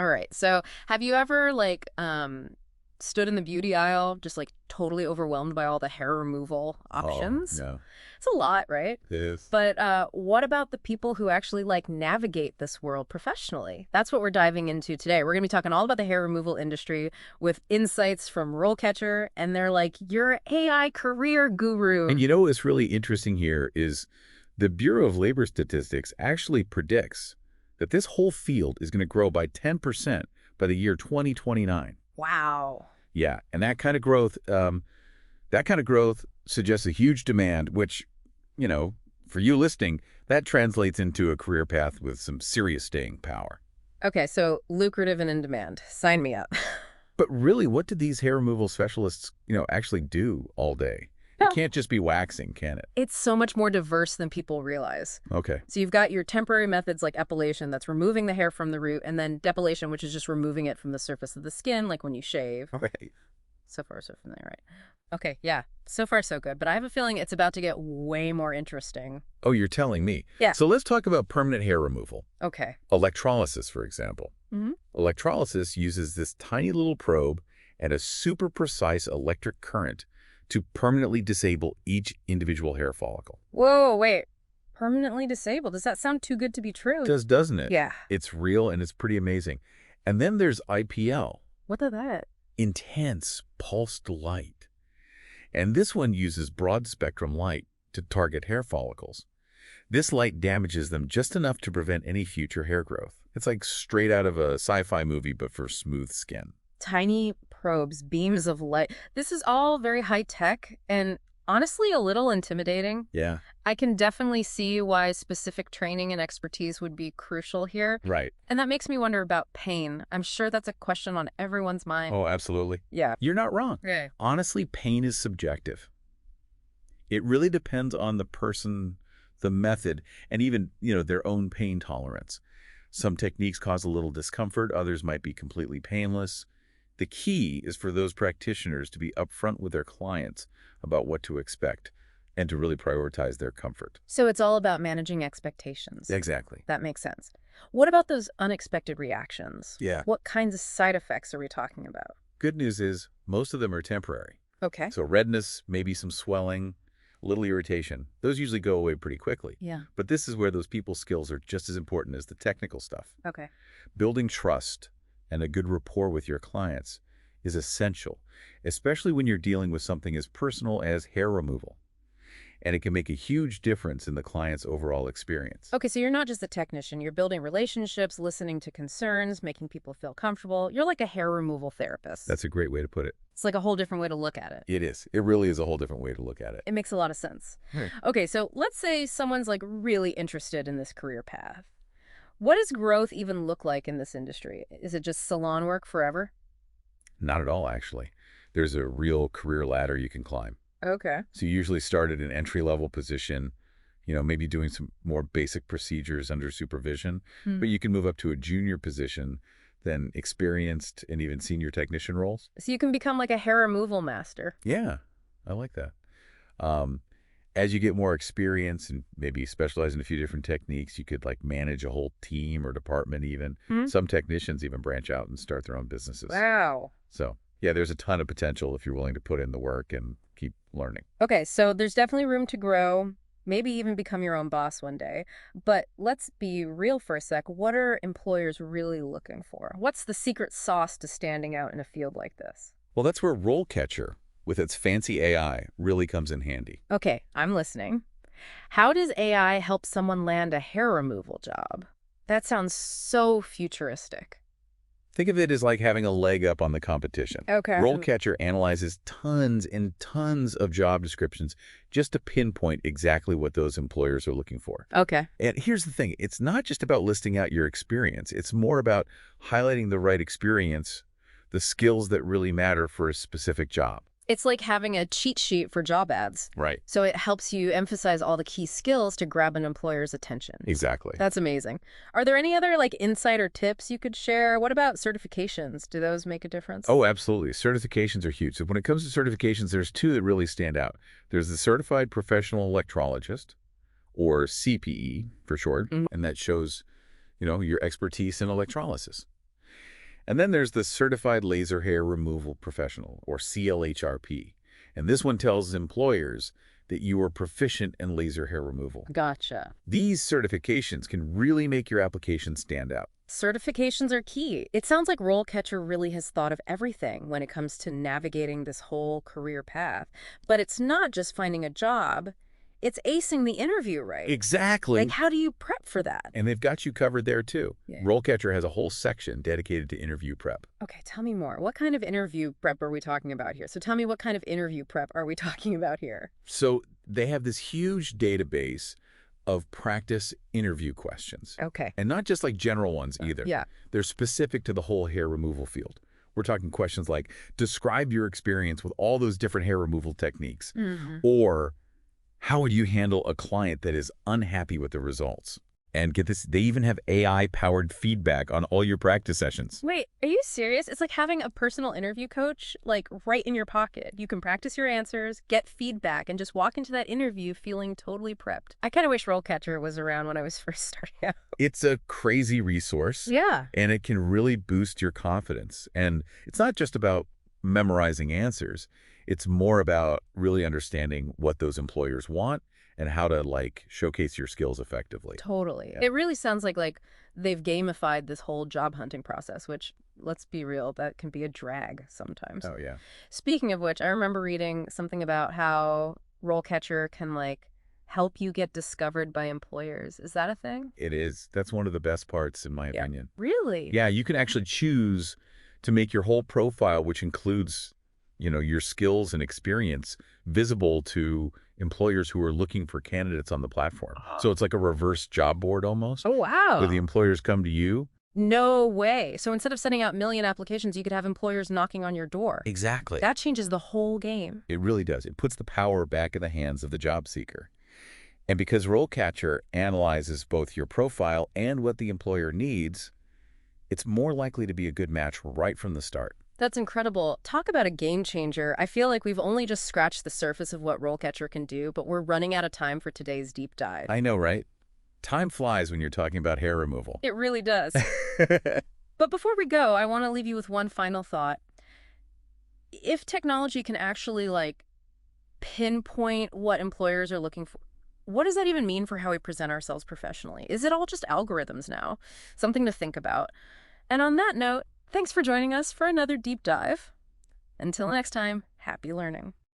All right. So have you ever stood in the beauty aisle just like totally overwhelmed by all the hair removal Oh, options? no. It's a lot, right? It is. But what about the people who actually navigate this world professionally? That's what we're diving into today. We're going to be talking all about the hair removal industry with insights from RoleCatcher, and they're like your AI career guru. And you know what's really interesting here is the Bureau of Labor Statistics actually predicts that this whole field is going to grow by 10% by the year 2029. Wow. Yeah, and that kind of growth suggests a huge demand, which, for you listening, that translates into a career path with some serious staying power. Okay, so lucrative and in demand. Sign me up. But really, what do these hair removal specialists, actually do all day? It Well, can't just be waxing, can it? it's so much more diverse than people realize. Okay. So you've got your temporary methods like epilation, that's removing the hair from the root, and then depilation, which is just removing it from the surface of the skin, like when you shave. Okay. So far, so familiar, right? Okay, yeah. So far, so good. But I have a feeling it's about to get way more interesting. Oh, you're telling me. Yeah. So let's talk about permanent hair removal. Okay. Electrolysis, for example. Hmm. Electrolysis uses this tiny little probe and a super precise electric current to permanently disable each individual hair follicle. Whoa, wait. Permanently disabled? Does that sound too good to be true? Doesn't it? Yeah. It's real and it's pretty amazing. And then there's IPL, What is that? intense pulsed light. And this one uses broad spectrum light to target hair follicles. This light damages them just enough to prevent any future hair growth. It's like straight out of a sci-fi movie, but for smooth skin. Tiny probes, beams of light. This is all very high tech and honestly a little intimidating. Yeah. I can definitely see why specific training and expertise would be crucial here. Right. And that makes me wonder about pain. I'm sure that's a question on everyone's mind. Oh, absolutely. Yeah. You're not wrong. Okay. Honestly, pain is subjective. It really depends on the person, the method, and even, their own pain tolerance. Some techniques cause a little discomfort, others might be completely painless. The key is for those practitioners to be upfront with their clients about what to expect and to really prioritize their comfort. So it's all about managing expectations. Exactly. That makes sense. What about those unexpected reactions? Yeah. What kinds of side effects are we talking about? Good news is most of them are temporary. Okay. So redness, maybe some swelling, a little irritation. Those usually go away pretty quickly. Yeah. But this is where those people skills are just as important as the technical stuff. Okay. Building trust and a good rapport with your clients is essential, especially when you're dealing with something as personal as hair removal. And it can make a huge difference in the client's overall experience. Okay, so you're not just a technician. You're building relationships, listening to concerns, making people feel comfortable. You're like a hair removal therapist. That's a great way to put it. It's like a whole different way to look at it. It is. It really is a whole different way to look at it. It makes a lot of sense. Right. Okay, so let's say someone's really interested in this career path. What does growth even look like in this industry? Is it just salon work forever? Not at all, actually. There's a real career ladder you can climb. Okay. So you usually start at an entry-level position, maybe doing some more basic procedures under supervision, but you can move up to a junior position, then experienced and even senior technician roles. So you can become like a hair removal master. Yeah, I like that. As you get more experience and maybe specialize in a few different techniques, you could manage a whole team or department even. Some technicians even branch out and start their own businesses. Wow. So yeah, there's a ton of potential if you're willing to put in the work and keep learning. Okay, so there's definitely room to grow, maybe even become your own boss one day. But let's be real for a sec. What are employers really looking for? What's the secret sauce to standing out in a field like this? Well, that's where RoleCatcher, with its fancy AI, really comes in handy. Okay, I'm listening. How does AI help someone land a hair removal job? That sounds so futuristic. Think of it as like having a leg up on the competition. Okay. RoleCatcher analyzes tons and tons of job descriptions just to pinpoint exactly what those employers are looking for. Okay. And here's the thing. It's not just about listing out your experience. It's more about highlighting the right experience, the skills that really matter for a specific job. It's like having a cheat sheet for job ads. Right. So it helps you emphasize all the key skills to grab an employer's attention. Exactly. That's amazing. Are there any other insider tips you could share? What about certifications? Do those make a difference? Oh, absolutely. Certifications are huge. So when it comes to certifications, there's two that really stand out. There's the Certified Professional Electrologist, or CPE for short, and that shows, your expertise in electrolysis. And then there's the Certified Laser Hair Removal Professional, or CLHRP. And this one tells employers that you are proficient in laser hair removal. Gotcha. These certifications can really make your application stand out. Certifications are key. It sounds like RoleCatcher really has thought of everything when it comes to navigating this whole career path. But it's not just finding a job, it's acing the interview, right? Exactly. Like, how do you prep for that? And they've got you covered there, too. Yeah. RoleCatcher has a whole section dedicated to interview prep. Okay, tell me more. What kind of interview prep are we talking about here? So tell me, what kind of interview prep are we talking about here? So they have this huge database of practice interview questions. Okay. And not just like general ones either. Yeah. They're specific to the whole hair removal field. We're talking questions like, describe your experience with all those different hair removal techniques. Or, how would you handle a client that is unhappy with the results? And get this, they even have AI-powered feedback on all your practice sessions. Wait, are you serious? It's like having a personal interview coach, like, right in your pocket. You can practice your answers, get feedback, and just walk into that interview feeling totally prepped. I kind of wish RoleCatcher was around when I was first starting out. It's a crazy resource. Yeah. And it can really boost your confidence. And it's not just about memorizing answers. It's more about really understanding what those employers want and how to, like, showcase your skills effectively. Totally. Yeah. It really sounds like they've gamified this whole job hunting process, which, let's be real, that can be a drag sometimes. Oh, yeah. Speaking of which, I remember reading something about how RoleCatcher can, like, help you get discovered by employers. Is that a thing? It is. That's one of the best parts, in my opinion. Really? Yeah, you can actually choose to make your whole profile, which includes, your skills and experience, visible to employers who are looking for candidates on the platform. So it's like a reverse job board almost. Oh, wow. Where the employers come to you. No way. So instead of sending out a million applications, you could have employers knocking on your door. Exactly. That changes the whole game. It really does. It puts the power back in the hands of the job seeker. And because RoleCatcher analyzes both your profile and what the employer needs, it's more likely to be a good match right from the start. That's incredible. Talk about a game changer. I feel like we've only just scratched the surface of what RoleCatcher can do, but we're running out of time for today's deep dive. I know, right? Time flies when you're talking about hair removal. It really does. But before we go, I want to leave you with one final thought. If technology can actually, like, pinpoint what employers are looking for, what does that even mean for how we present ourselves professionally? Is it all just algorithms now? Something to think about. And on that note, thanks for joining us for another deep dive. Until next time, happy learning.